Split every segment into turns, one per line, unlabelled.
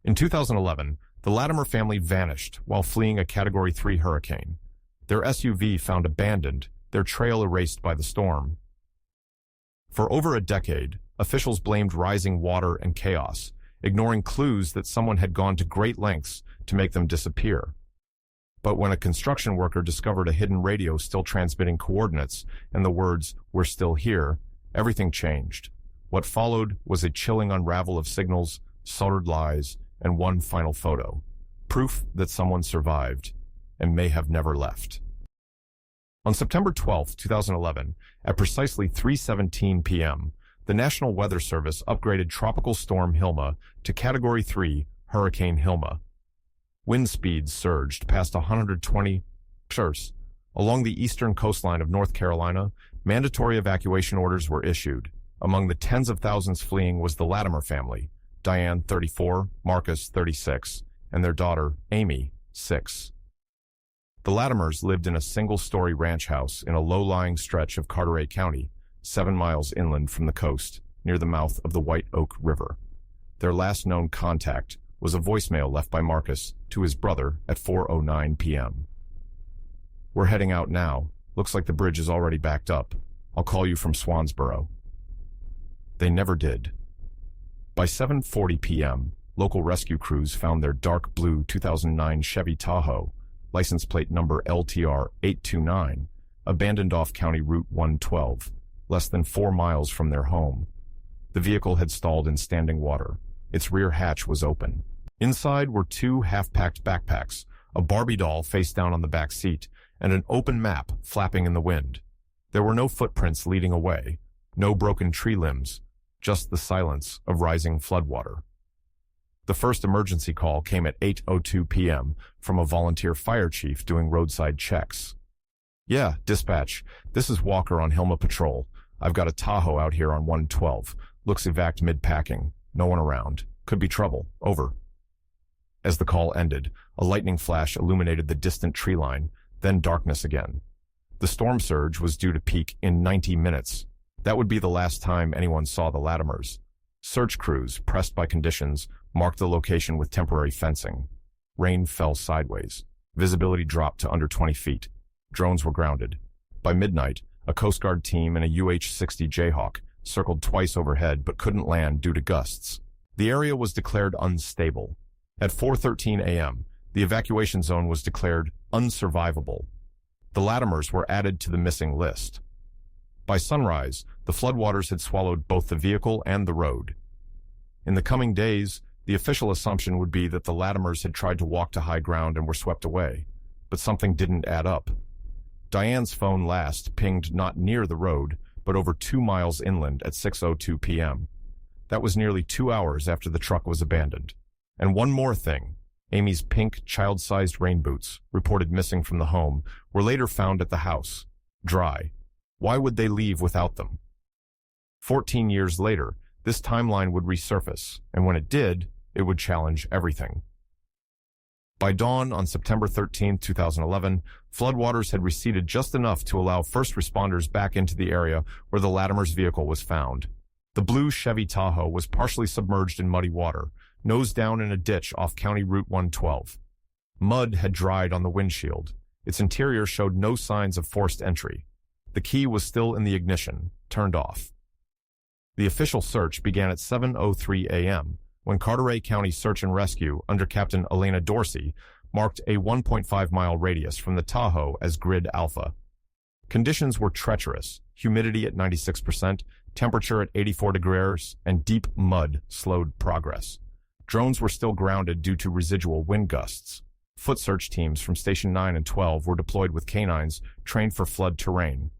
In 2011, the Latimer family vanished while fleeing a Category 3 hurricane. Their SUV found abandoned, their trail erased by the storm. For over a decade, officials blamed rising water and chaos, ignoring clues that someone had gone to great lengths to make them disappear. But when a construction worker discovered a hidden radio still transmitting coordinates and the words, "We're still here," everything changed. What followed was a chilling unravel of signals, soldered lies, and one final photo. Proof that someone survived and may have never left. On September 12, 2011, at precisely 3:17 p.m., the National Weather Service upgraded Tropical Storm Hilma to Category 3 Hurricane Hilma. Wind speeds surged past 120 km/h. Along the eastern coastline of North Carolina, mandatory evacuation orders were issued. Among the tens of thousands fleeing was the Latimer family, Diane, 34, Marcus, 36, and their daughter, Amy, 6. The Latimers lived in a single-story ranch house in a low-lying stretch of Carteret County, 7 miles inland from the coast, near the mouth of the White Oak River. Their last known contact was a voicemail left by Marcus to his brother at 4:09 p.m. "We're heading out now. Looks like the bridge is already backed up. I'll call you from Swansboro." They never did. By 7:40 p.m., local rescue crews found their dark blue 2009 Chevy Tahoe, license plate number LTR 829, abandoned off County Route 112, less than 4 miles from their home. The vehicle had stalled in standing water. Its rear hatch was open. Inside were 2 half-packed backpacks, a Barbie doll face down on the back seat, and an open map flapping in the wind. There were no footprints leading away, no broken tree limbs, just the silence of rising floodwater. The first emergency call came at 8:02 p.m. from a volunteer fire chief doing roadside checks. "Yeah, dispatch. This is Walker on Hilma Patrol. I've got a Tahoe out here on 112. Looks evac mid-packing. No one around. Could be trouble. Over." As the call ended, a lightning flash illuminated the distant tree line, then darkness again. The storm surge was due to peak in 90 minutes. That would be the last time anyone saw the Latimers. Search crews, pressed by conditions, marked the location with temporary fencing. Rain fell sideways. Visibility dropped to under 20 feet. Drones were grounded. By midnight, a Coast Guard team and a UH-60 Jayhawk circled twice overhead but couldn't land due to gusts. The area was declared unstable. At 4:13 a.m., the evacuation zone was declared unsurvivable. The Latimers were added to the missing list. By sunrise, the floodwaters had swallowed both the vehicle and the road. In the coming days, the official assumption would be that the Latimers had tried to walk to high ground and were swept away, but something didn't add up. Diane's phone last pinged not near the road, but over 2 miles inland at 6:02 p.m. That was nearly 2 hours after the truck was abandoned. And one more thing. Amy's pink, child-sized rain boots, reported missing from the home, were later found at the house, dry. Why would they leave without them? 14 years later, this timeline would resurface, and when it did, it would challenge everything. By dawn on September 13, 2011, floodwaters had receded just enough to allow first responders back into the area where the Latimer's vehicle was found. The blue Chevy Tahoe was partially submerged in muddy water, nose down in a ditch off County Route 112. Mud had dried on the windshield. Its interior showed no signs of forced entry. The key was still in the ignition, turned off. The official search began at 7:03 a.m., when Carteret County Search and Rescue, under Captain Elena Dorsey, marked a 1.5-mile radius from the Tahoe as Grid Alpha. Conditions were treacherous, humidity at 96%, temperature at 84 degrees, and deep mud slowed progress. Drones were still grounded due to residual wind gusts. Foot search teams from Station 9 and 12 were deployed with canines trained for flood terrain.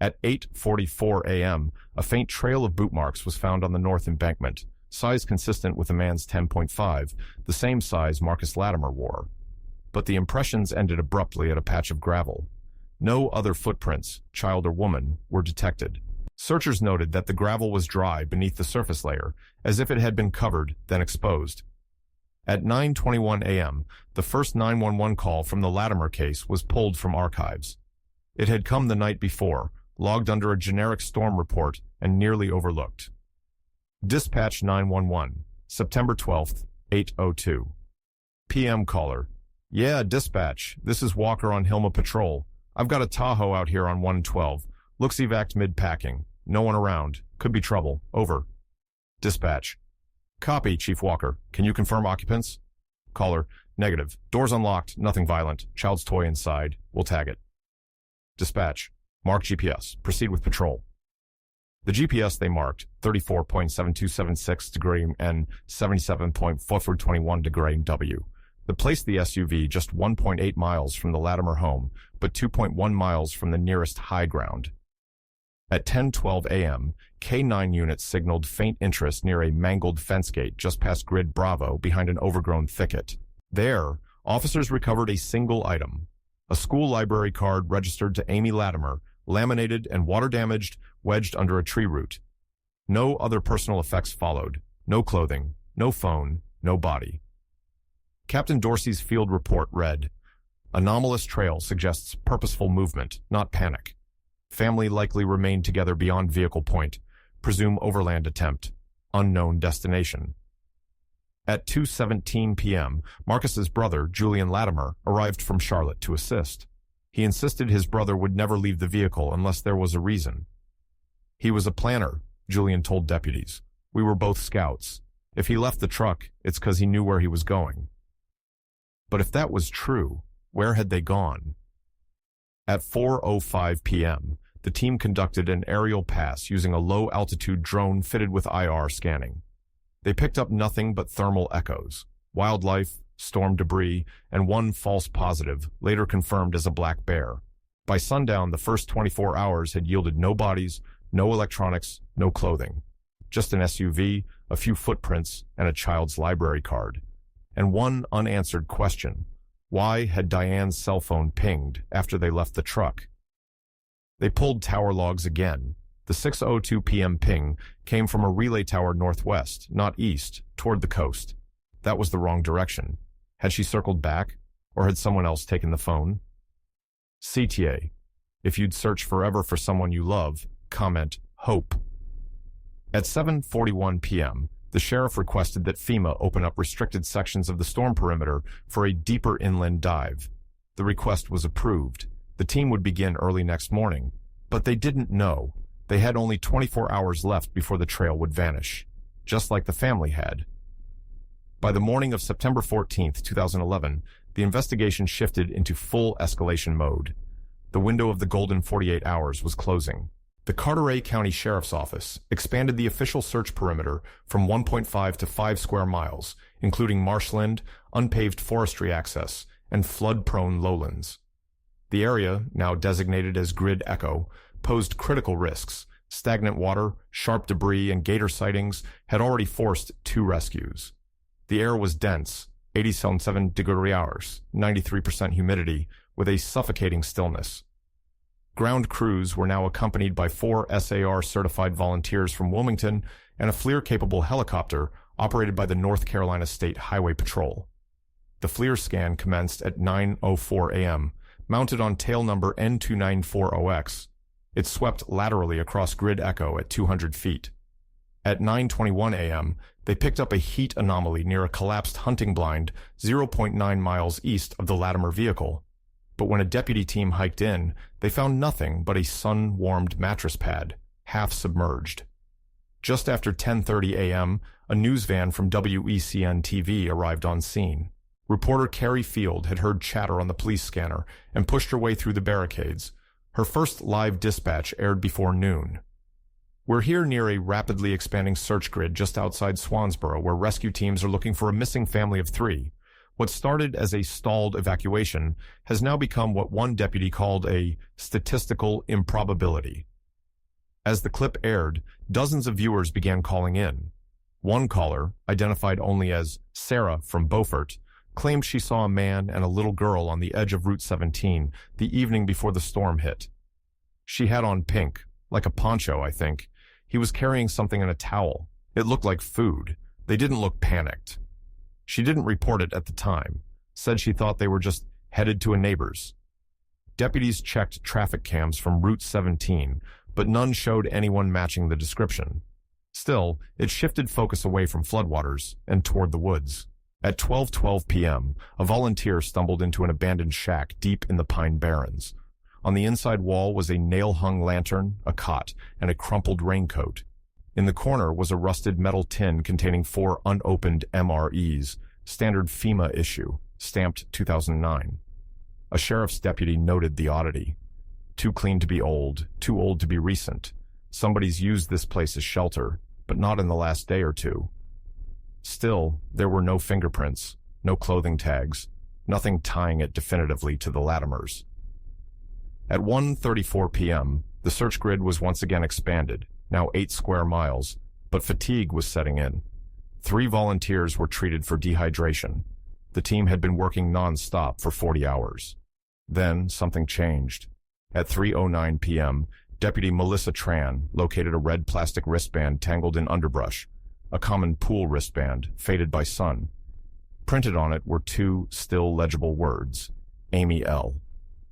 At 8:44 a.m., a faint trail of boot marks was found on the north embankment, size consistent with a man's 10.5, the same size Marcus Latimer wore. But the impressions ended abruptly at a patch of gravel. No other footprints, child or woman, were detected. Searchers noted that the gravel was dry beneath the surface layer, as if it had been covered, then exposed. At 9:21 a.m., the first 911 call from the Latimer case was pulled from archives. It had come the night before, logged under a generic storm report and nearly overlooked. Dispatch 911, September 12, 8:02 p.m. Caller. Yeah, dispatch. This is Walker on Hilma Patrol. I've got a Tahoe out here on 112. Looks evac'd mid-packing. No one around. Could be trouble. Over. Dispatch. Copy, Chief Walker. Can you confirm occupants? Caller. Negative. Doors unlocked. Nothing violent. Child's toy inside. We'll tag it. Dispatch. Mark GPS. Proceed with patrol. The GPS they marked, 34.7276 degree N, 77.4421 degree W. They placed the SUV just 1.8 miles from the Latimer home, but 2.1 miles from the nearest high ground. At 10:12 a.m., K-9 units signaled faint interest near a mangled fence gate just past Grid Bravo behind an overgrown thicket. There, officers recovered a single item, a school library card registered to Amy Latimer, laminated and water-damaged, wedged under a tree root. No other personal effects followed. No clothing, no phone, no body. Captain Dorsey's field report read, "Anomalous trail suggests purposeful movement, not panic. Family likely remained together beyond vehicle point. Presume overland attempt. Unknown destination." At 2:17 p.m., Marcus's brother, Julian Latimer, arrived from Charlotte to assist. He insisted his brother would never leave the vehicle unless there was a reason. "He was a planner," Julian told deputies. "We were both scouts. If he left the truck, it's because he knew where he was going." But if that was true, where had they gone? At 4:05 p.m., the team conducted an aerial pass using a low-altitude drone fitted with IR scanning. They picked up nothing but thermal echoes, wildlife, storm debris, and one false positive, later confirmed as a black bear. By sundown, the first 24 hours had yielded no bodies, no electronics, no clothing. Just an SUV, a few footprints, and a child's library card. And one unanswered question. Why had Diane's cell phone pinged after they left the truck? They pulled tower logs again. The 6:02 p.m. ping came from a relay tower northwest, not east, toward the coast. That was the wrong direction. Had she circled back, or had someone else taken the phone? CTA. If you'd search forever for someone you love, comment hope. At 7:41 p.m., the sheriff requested that FEMA open up restricted sections of the storm perimeter for a deeper inland dive. The request was approved. The team would begin early next morning, but they didn't know. They had only 24 hours left before the trail would vanish, just like the family had. By the morning of September 14, 2011, the investigation shifted into full escalation mode. The window of the golden 48 hours was closing. The Carteret County Sheriff's Office expanded the official search perimeter from 1.5 to 5 square miles, including marshland, unpaved forestry access, and flood-prone lowlands. The area, now designated as Grid Echo, posed critical risks. Stagnant water, sharp debris, and gator sightings had already forced 2 rescues. The air was dense, 87 degree hours, 93% humidity, with a suffocating stillness. Ground crews were now accompanied by 4 SAR-certified volunteers from Wilmington and a FLIR-capable helicopter operated by the North Carolina State Highway Patrol. The FLIR scan commenced at 9:04 a.m., mounted on tail number N294OX. It swept laterally across Grid Echo at 200 feet. At 9:21 a.m., they picked up a heat anomaly near a collapsed hunting blind 0.9 miles east of the Latimer vehicle. But when a deputy team hiked in, they found nothing but a sun-warmed mattress pad, half submerged. Just after 10:30 a.m., a news van from WECN-TV arrived on scene. Reporter Carrie Field had heard chatter on the police scanner and pushed her way through the barricades. Her first live dispatch aired before noon. "We're here near a rapidly expanding search grid just outside Swansboro, where rescue teams are looking for a missing family of 3. What started as a stalled evacuation has now become what one deputy called a statistical improbability." As the clip aired, dozens of viewers began calling in. One caller, identified only as Sarah from Beaufort, claimed she saw a man and a little girl on the edge of Route 17 the evening before the storm hit. She had on pink, like a poncho, I think. He was carrying something in a towel. It looked like food. They didn't look panicked. She didn't report it at the time, said she thought they were just headed to a neighbor's. Deputies checked traffic cams from Route 17, but none showed anyone matching the description. Still, it shifted focus away from floodwaters and toward the woods. At 12:12 p.m., a volunteer stumbled into an abandoned shack deep in the Pine Barrens. On the inside wall was a nail-hung lantern, a cot, and a crumpled raincoat. In the corner was a rusted metal tin containing 4 unopened MREs, standard FEMA issue, stamped 2009. A sheriff's deputy noted the oddity. Too clean to be old, too old to be recent. Somebody's used this place as shelter, but not in the last day or two. Still, there were no fingerprints, no clothing tags, nothing tying it definitively to the Latimers. At 1:34 p.m., the search grid was once again expanded, now 8 square miles, but fatigue was setting in. 3 volunteers were treated for dehydration. The team had been working non-stop for 40 hours. Then something changed. At 3:09 p.m., Deputy Melissa Tran located a red plastic wristband tangled in underbrush, a common pool wristband, faded by sun. Printed on it were 2 still legible words, Amy L.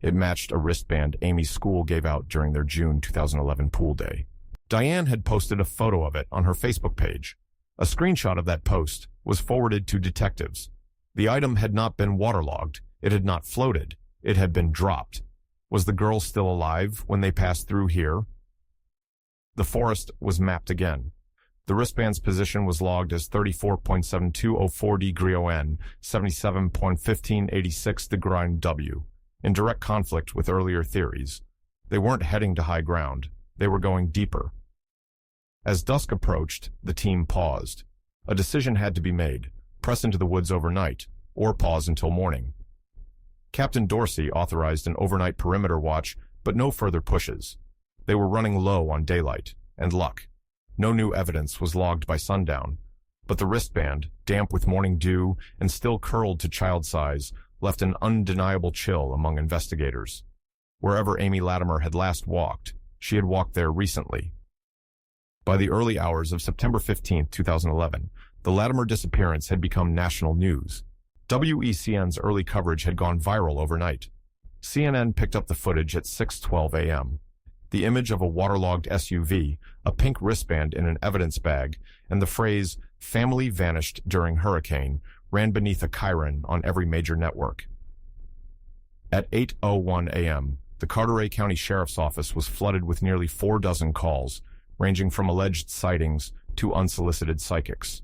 It matched a wristband Amy's school gave out during their June 2011 pool day. Diane had posted a photo of it on her Facebook page. A screenshot of that post was forwarded to detectives. The item had not been waterlogged. It had not floated. It had been dropped. Was the girl still alive when they passed through here? The forest was mapped again. The wristband's position was logged as 34.7204 degree N, 77.1586 degree W, in direct conflict with earlier theories. They weren't heading to high ground. They were going deeper. As dusk approached, the team paused. A decision had to be made: press into the woods overnight, or pause until morning. Captain Dorsey authorized an overnight perimeter watch, but no further pushes. They were running low on daylight and luck. No new evidence was logged by sundown, but the wristband, damp with morning dew and still curled to child size, left an undeniable chill among investigators. Wherever Amy Latimer had last walked, she had walked there recently. By the early hours of September 15, 2011, the Latimer disappearance had become national news. WECN's early coverage had gone viral overnight. CNN picked up the footage at 6:12 a.m. The image of a waterlogged SUV, a pink wristband in an evidence bag, and the phrase, "family vanished during hurricane," ran beneath a chyron on every major network. At 8:01 a.m., the Carteret County Sheriff's Office was flooded with nearly 4 dozen calls, ranging from alleged sightings to unsolicited psychics.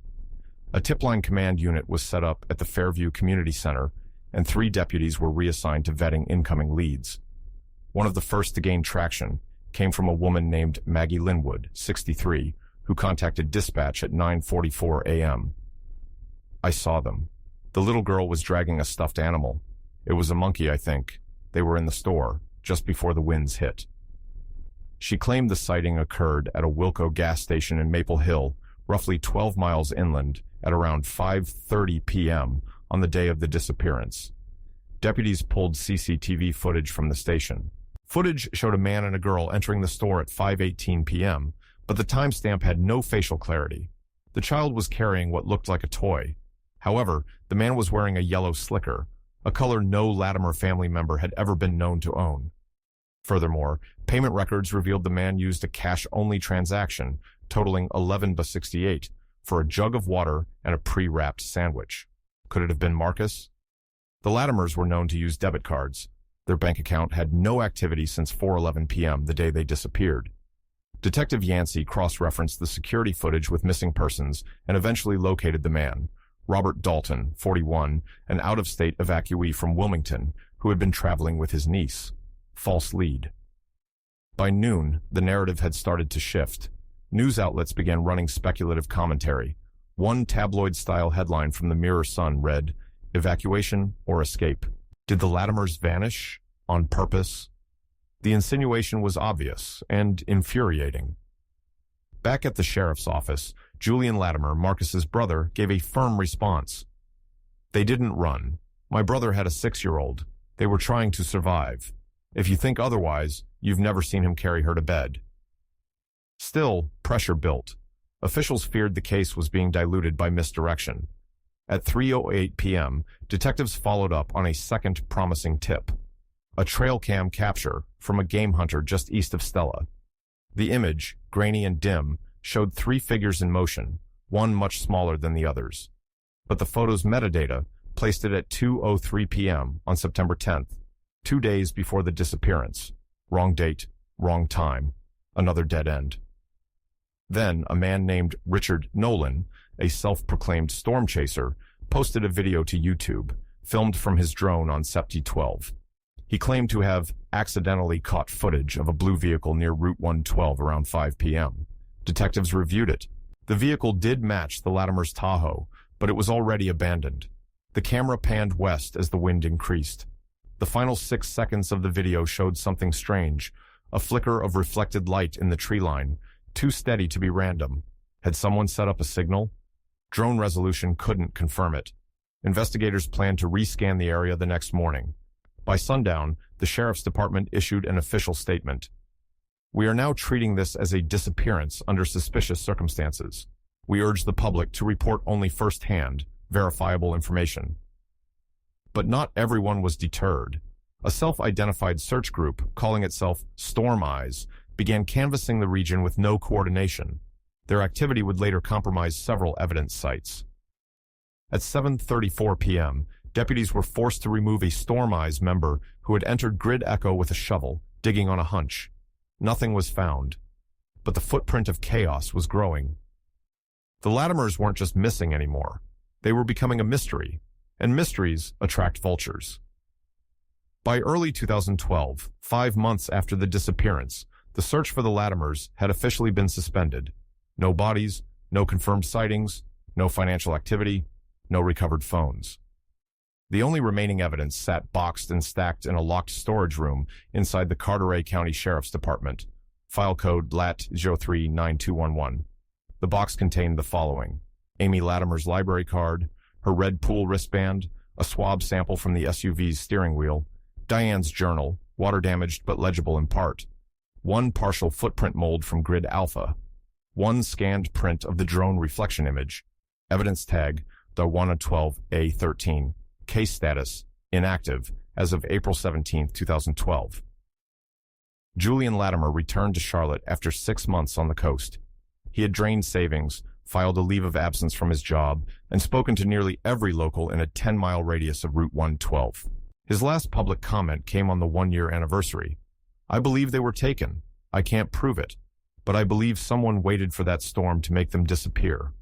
A tip-line command unit was set up at the Fairview Community Center, and 3 deputies were reassigned to vetting incoming leads. One of the first to gain traction came from a woman named Maggie Linwood, 63, who contacted dispatch at 9:44 a.m. I saw them. The little girl was dragging a stuffed animal. It was a monkey, I think. They were in the store, just before the winds hit. She claimed the sighting occurred at a Wilco gas station in Maple Hill, roughly 12 miles inland, at around 5:30 p.m. on the day of the disappearance. Deputies pulled CCTV footage from the station. Footage showed a man and a girl entering the store at 5:18 p.m., but the timestamp had no facial clarity. The child was carrying what looked like a toy. However, the man was wearing a yellow slicker, a color no Latimer family member had ever been known to own. Furthermore, payment records revealed the man used a cash-only transaction totaling $11.68 for a jug of water and a pre-wrapped sandwich. Could it have been Marcus? The Latimers were known to use debit cards. Their bank account had no activity since 4:11 p.m. the day they disappeared. Detective Yancey cross-referenced the security footage with missing persons and eventually located the man, Robert Dalton, 41, an out-of-state evacuee from Wilmington who had been traveling with his niece. False lead. By noon, the narrative had started to shift. News outlets began running speculative commentary. One tabloid-style headline from the Mirror Sun read, "Evacuation or escape? Did the Latimers vanish? On purpose?" The insinuation was obvious and infuriating. Back at the sheriff's office, Julian Latimer, Marcus's brother, gave a firm response. "They didn't run. My brother had a 6-year-old. They were trying to survive. If you think otherwise, you've never seen him carry her to bed." Still, pressure built. Officials feared the case was being diluted by misdirection. At 3:08 p.m., detectives followed up on a second promising tip. A trail cam capture from a game hunter just east of Stella. The image, grainy and dim, showed 3 figures in motion, one much smaller than the others. but the photo's metadata placed it at 2:03 p.m. on September 10th, 2 days before the disappearance. Wrong date, wrong time, another dead end. Then, a man named Richard Nolan, a self-proclaimed storm chaser, posted a video to YouTube, filmed from his drone on Sept 12. He claimed to have accidentally caught footage of a blue vehicle near Route 112 around 5 p.m. Detectives reviewed it. The vehicle did match the Latimer's Tahoe, but it was already abandoned. The camera panned west as the wind increased. The final 6 seconds of the video showed something strange, a flicker of reflected light in the tree line, too steady to be random. Had someone set up a signal? Drone resolution couldn't confirm it. Investigators planned to rescan the area the next morning. By sundown, the sheriff's department issued an official statement. "We are now treating this as a disappearance under suspicious circumstances. We urge the public to report only first-hand, verifiable information." But not everyone was deterred. A self-identified search group, calling itself Storm Eyes, began canvassing the region with no coordination. Their activity would later compromise several evidence sites. At 7:34 p.m., deputies were forced to remove a Storm Eyes member who had entered Grid Echo with a shovel, digging on a hunch. Nothing was found, but the footprint of chaos was growing. The Latimers weren't just missing anymore. They were becoming a mystery, and mysteries attract vultures. By early 2012, 5 months after the disappearance, the search for the Latimers had officially been suspended. No bodies, no confirmed sightings, no financial activity, no recovered phones. The only remaining evidence sat boxed and stacked in a locked storage room inside the Carteret County Sheriff's Department. File code LAT 039211. The box contained the following: Amy Latimer's library card, her red pool wristband, a swab sample from the SUV's steering wheel, Diane's journal, water-damaged but legible in part, one partial footprint mold from Grid Alpha, one scanned print of the drone reflection image, evidence tag, the 112A13, case status, inactive, as of April 17, 2012. Julian Latimer returned to Charlotte after 6 months on the coast. He had drained savings, filed a leave of absence from his job, and spoken to nearly every local in a 10-mile radius of Route 112. His last public comment came on the 1-year anniversary. "I believe they were taken. I can't prove it, but I believe someone waited for that storm to make them disappear."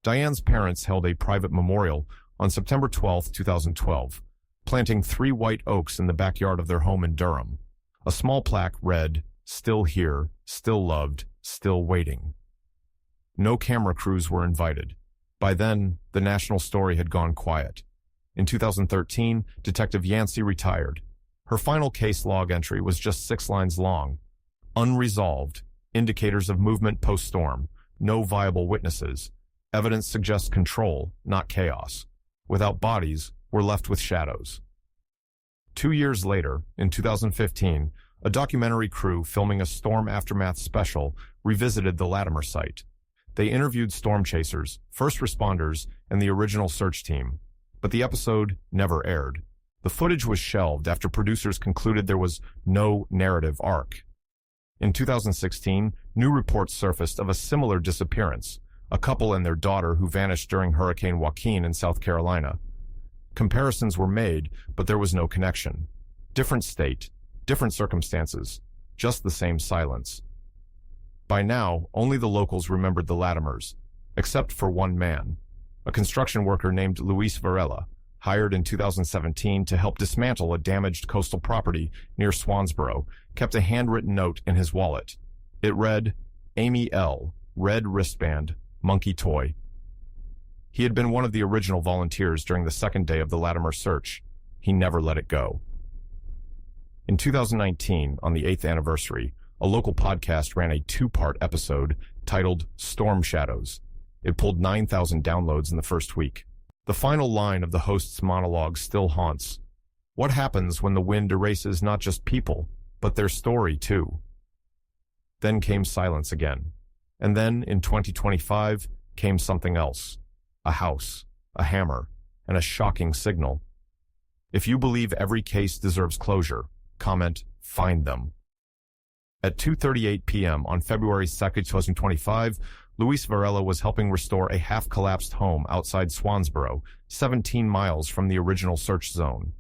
Diane's parents held a private memorial on September 12, 2012, planting 3 white oaks in the backyard of their home in Durham. A small plaque read, "Still here, still loved, still waiting." No camera crews were invited. By then, the national story had gone quiet. In 2013, Detective Yancey retired. Her final case log entry was just 6 lines long. Unresolved, indicators of movement post-storm, no viable witnesses. Evidence suggests control, not chaos. Without bodies, we're left with shadows. 2 years later, in 2015, a documentary crew filming a storm aftermath special revisited the Latimer site. They interviewed storm chasers, first responders, and the original search team. But the episode never aired. The footage was shelved after producers concluded there was no narrative arc. In 2016, new reports surfaced of a similar disappearance, a couple and their daughter who vanished during Hurricane Joaquin in South Carolina. Comparisons were made, but there was no connection. Different state, different circumstances, just the same silence. By now, only the locals remembered the Latimers, except for one man, a construction worker named Luis Varela, hired in 2017 to help dismantle a damaged coastal property near Swansboro, kept a handwritten note in his wallet. It read, "Amy L., red wristband, monkey toy." He had been one of the original volunteers during the second day of the Latimer search. He never let it go. In 2019, on the 8th anniversary, a local podcast ran a 2-part episode titled Storm Shadows. It pulled 9,000 downloads in the first week. The final line of the host's monologue still haunts. What happens when the wind erases not just people, but their story too? Then came silence again. And then, in 2025, came something else. A house, a hammer, and a shocking signal. If you believe every case deserves closure, comment, "Find them." At 2:38 p.m. on February 2, 2025, Luis Varela was helping restore a half-collapsed home outside Swansboro, 17 miles from the original search zone.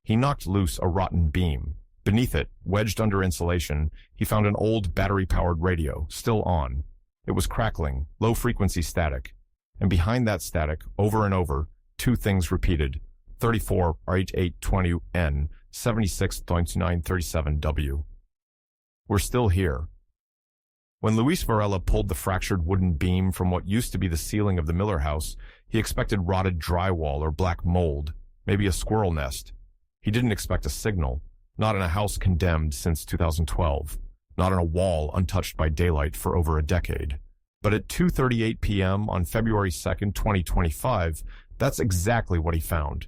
He knocked loose a rotten beam. Beneath it, wedged under insulation, he found an old battery-powered radio, still on. It was crackling, low-frequency static. And behind that static, over and over, two things repeated: 34R8820N, 76.937W. We're still here. When Luis Varela pulled the fractured wooden beam from what used to be the ceiling of the Miller house, he expected rotted drywall or black mold, maybe a squirrel nest. He didn't expect a signal, not in a house condemned since 2012, not in a wall untouched by daylight for over a decade. But at 2:38 p.m. on February 2nd, 2025, that's exactly what he found.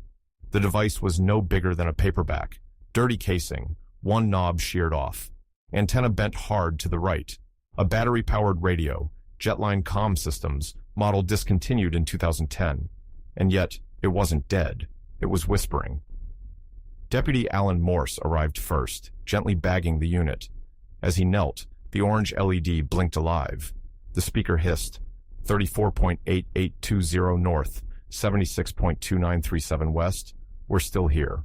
The device was no bigger than a paperback, dirty casing, one knob sheared off, antenna bent hard to the right, a battery-powered radio, Jetline comm systems, model discontinued in 2010. And yet, it wasn't dead. It was whispering. Deputy Alan Morse arrived first, gently bagging the unit. As he knelt, the orange LED blinked alive. The speaker hissed, 34.8820 north, 76.2937 west. We're still here.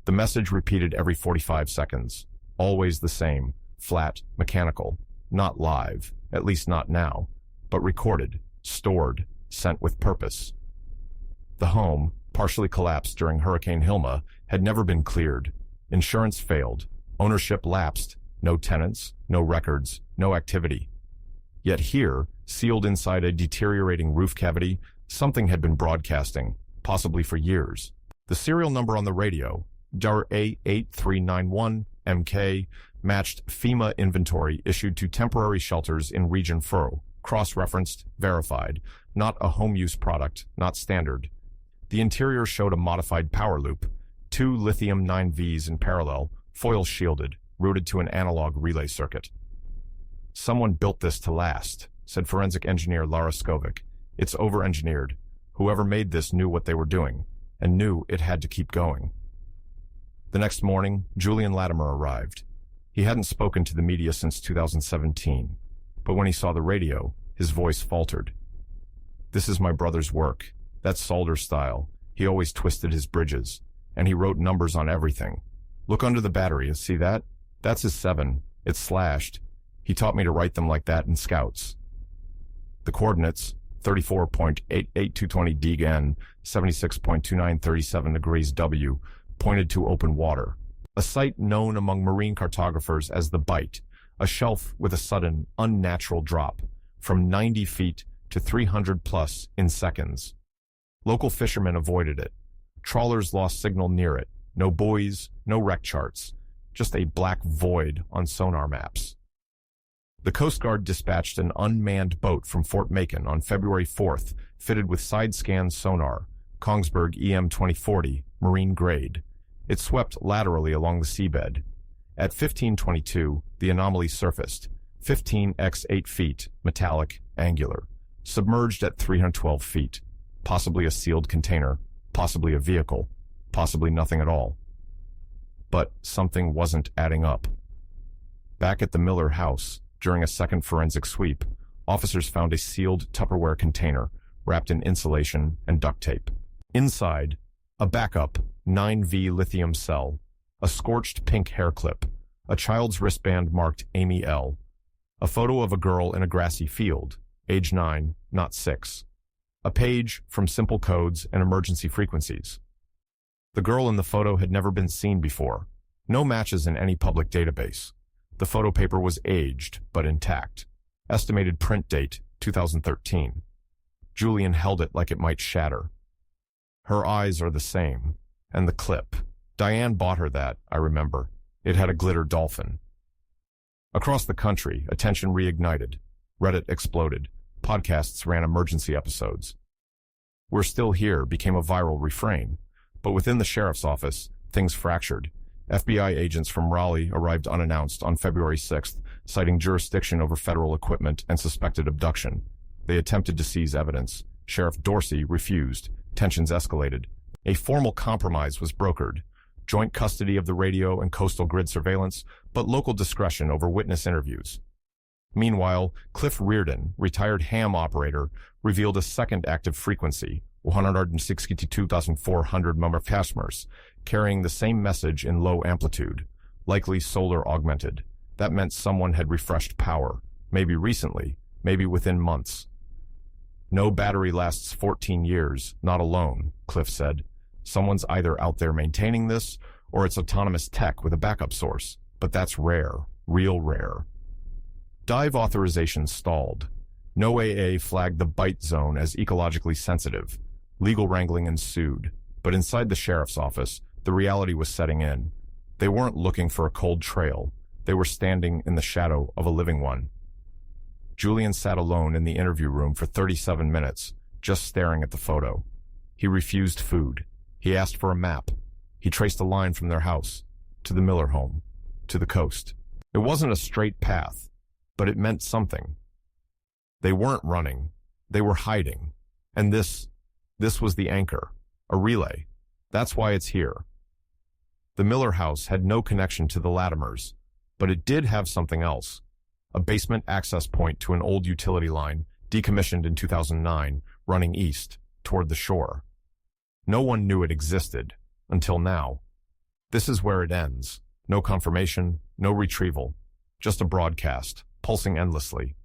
The message repeated every 45 seconds. Always the same, flat, mechanical. Not live, at least not now, but recorded, stored, sent with purpose. The home, partially collapsed during Hurricane Hilma, had never been cleared. Insurance failed. Ownership lapsed. No tenants, no records, no activity. Yet here, sealed inside a deteriorating roof cavity, something had been broadcasting, possibly for years. The serial number on the radio, A8391MK, matched FEMA inventory issued to temporary shelters in Region 4, cross-referenced, verified, not a home-use product, not standard. The interior showed a modified power loop, two lithium 9Vs in parallel, foil-shielded, routed to an analog relay circuit. Someone built this to last, said forensic engineer Lara Skovic. It's over-engineered. Whoever made this knew what they were doing, and knew it had to keep going. The next morning, Julian Latimer arrived. He hadn't spoken to the media since 2017, but when he saw the radio, his voice faltered. This is my brother's work. That's Salder's style. He always twisted his bridges, and he wrote numbers on everything. Look under the battery, see that? That's his 7. It's slashed. He taught me to write them like that in Scouts. The coordinates, 34.88220 DGN, 76.2937 degrees W, pointed to open water. A site known among marine cartographers as the Bight, a shelf with a sudden, unnatural drop, from 90 feet to 300 plus in seconds. Local fishermen avoided it. Trawlers lost signal near it. No buoys, no wreck charts, just a black void on sonar maps. The Coast Guard dispatched an unmanned boat from Fort Macon on February 4th, fitted with side-scan sonar, Kongsberg EM-2040, marine grade. It swept laterally along the seabed. At 1522, the anomaly surfaced, 15 x 8 feet, metallic, angular, submerged at 312 feet, possibly a sealed container, possibly a vehicle, possibly nothing at all. But something wasn't adding up. Back at the Miller house, during a second forensic sweep, officers found a sealed Tupperware container wrapped in insulation and duct tape. Inside, a backup 9V lithium cell, a scorched pink hair clip, a child's wristband marked Amy L., a photo of a girl in a grassy field, age 9, not 6, a page from simple codes and emergency frequencies. The girl in the photo had never been seen before. No matches in any public database. The photo paper was aged, but intact. Estimated print date, 2013. Julian held it like it might shatter. Her eyes are the same. And the clip. Diane bought her that, I remember. It had a glitter dolphin. Across the country, attention reignited. Reddit exploded. Podcasts ran emergency episodes. We're still here became a viral refrain. But within the sheriff's office, things fractured. FBI agents from Raleigh arrived unannounced on February 6th, citing jurisdiction over federal equipment and suspected abduction. They attempted to seize evidence. Sheriff Dorsey refused. Tensions escalated. A formal compromise was brokered. Joint custody of the radio and coastal grid surveillance, but local discretion over witness interviews. Meanwhile, Cliff Reardon, retired ham operator, revealed a second active frequency, 162,400 MHz, carrying the same message in low amplitude, likely solar augmented. That meant someone had refreshed power, maybe recently, maybe within months. No battery lasts 14 years, not alone, Cliff said. Someone's either out there maintaining this, or it's autonomous tech with a backup source. But that's rare, real rare. Dive authorization stalled. No AA flagged the bite zone as ecologically sensitive. Legal wrangling ensued. But inside the sheriff's office, the reality was setting in. They weren't looking for a cold trail. They were standing in the shadow of a living one. Julian sat alone in the interview room for 37 minutes, just staring at the photo. He refused food. He asked for a map. He traced a line from their house, to the Miller home, to the coast. It wasn't a straight path, but it meant something. They weren't running. They were hiding. And this was the anchor, a relay. That's why it's here. The Miller house had no connection to the Latimers, but it did have something else. A basement access point to an old utility line, decommissioned in 2009, running east, toward the shore. No one knew it existed, until now. This is where it ends. No confirmation, no retrieval. Just a broadcast, pulsing endlessly.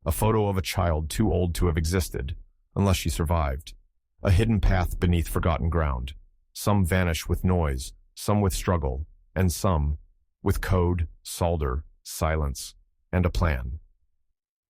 A photo of a child too old to have existed, unless she survived. A hidden path beneath forgotten ground. Some vanish with noise, some with struggle, and some with code, solder, silence, and a plan.